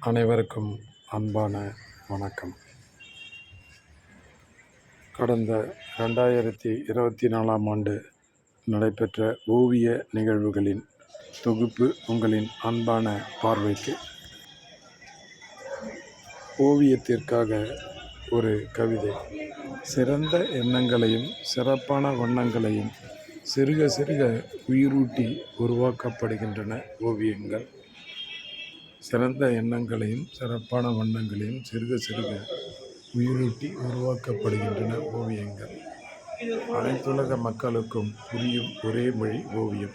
அனைவருக்கும் அன்பான வணக்கம். கடந்த 2024ஆம் ஆண்டு நடைபெற்ற ஓவிய நிகழ்வுகளின் தொகுப்பு உங்களின் அன்பான பார்வைக்கு. ஓவியத்திற்காக ஒரு கவிதை. சிறந்த எண்ணங்களையும் சிறப்பான வண்ணங்களையும் சிறுக சிறுக உயிரூட்டி உருவாக்கப்படுகின்றன ஓவியங்கள். சிறந்த எண்ணங்களையும் சிறப்பான வண்ணங்களையும் சிறுக சிறுக உயிரூட்டி உருவாக்கப்படுகின்றன ஓவியங்கள். அனைத்துலக மக்களுக்கும் புரியும் ஒரே மொழி ஓவியம்.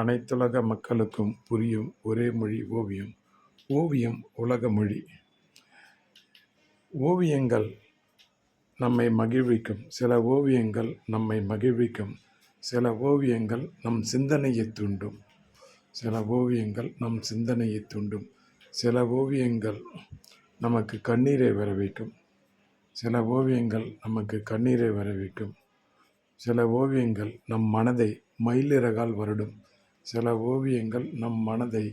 அனைத்துலக மக்களுக்கும் புரியும் ஒரே மொழி ஓவியம். ஓவியம் உலக மொழி. ஓவியங்கள் நம்மை மகிழ்விக்கும். சில ஓவியங்கள் நம்மை மகிழ்விக்கும். சில ஓவியங்கள் நம் சிந்தனையை தூண்டும். சில ஓவியங்கள் நம் சிந்தனையை தூண்டும். சில ஓவியங்கள் நமக்கு கண்ணீரை வரவைக்கும். சில ஓவியங்கள் நமக்கு கண்ணீரை வரவைக்கும். சில ஓவியங்கள் நம் மனதை மயிலிறகால் வருடும். சில ஓவியங்கள் நம் மனதை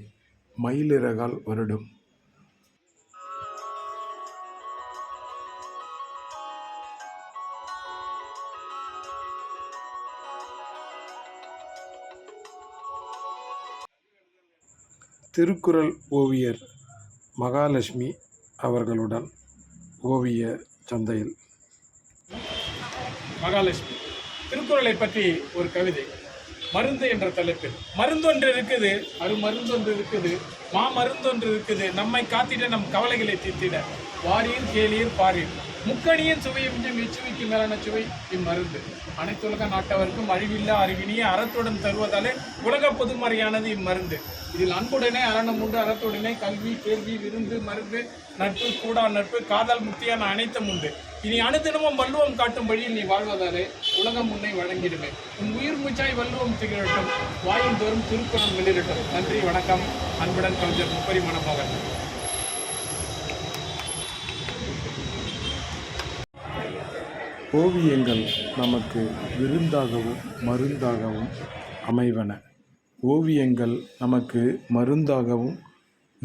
மயிலிறகால் வருடும். திருக்குறள் ஓவியர் மகாலட்சுமி அவர்களுடன் ஓவிய சந்தையில். மகாலட்சுமி திருக்குறளை பற்றி ஒரு கவிதை. மருந்து என்ற தலைப்பில் மருந்தொன்று இருக்குது, மருந்தொன்று இருக்குது, மருந்தொன்று இருக்குது, நம்மை காத்திட நம் கவலைகளை தீர்த்திட, வாரீர் கேளீர் பாரீர், முக்கணியின் சுவையும் இச்சுவைக்கு மேலான சுவை இம்மருந்து. அனைத்துலக நாட்டவருக்கும் அழிவில்லா அறிவினியை அறத்துடன் தருவதாலே உலக பொதுமறையானது இம்மருந்து. இதில் அன்புடனே அரணம் உண்டு, அறத்துடனே கல்வி கேள்வி விருந்து மருந்து நட்பு கூடா நட்பு காதல் முக்தியான அனைத்தும் உண்டு. இனி அனுதினமும் வள்ளுவம் காட்டும் வழியில் நீ வாழ்வதாலே உலகம் உன்னை வழங்கிடுமே. உன் உயிர் மூச்சாய் வள்ளுவம் திகழட்டும், வாயும் தோறும் திருக்குறள் வெளியிடட்டும். நன்றி, வணக்கம். அன்புடன் கவிஞர் முப்பரி மனமோகன். ஓவியங்கள் நமக்கு விருந்தாகவும் மருந்தாகவும் அமைவன. ஓவியங்கள் நமக்கு மருந்தாகவும்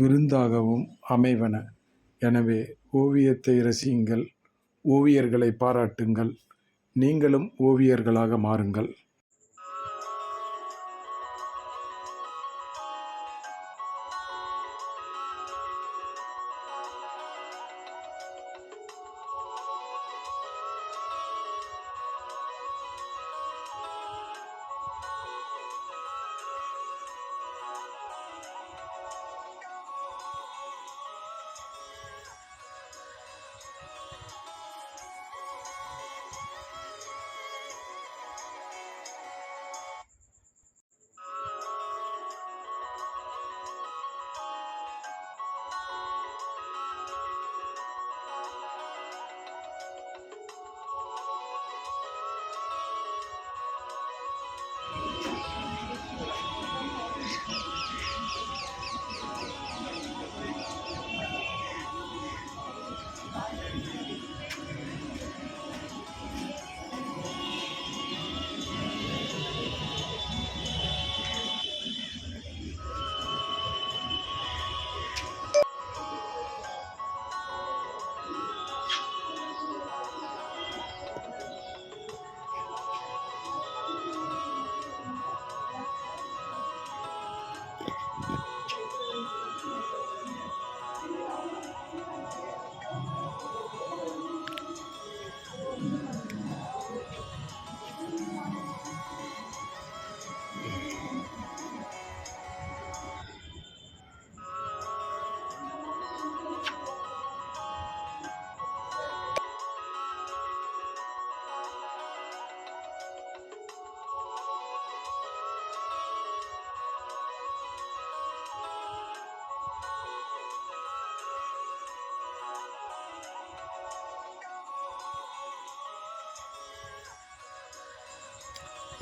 விருந்தாகவும் அமைவன. எனவே ஓவியத்தை ரசியுங்கள், ஓவியர்களை பாராட்டுங்கள், நீங்களும் ஓவியர்களாக மாறுங்கள்.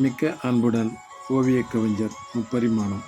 மிக்க அன்புடன் ஓவிய கவிஞர் முப்பரிமாணம்.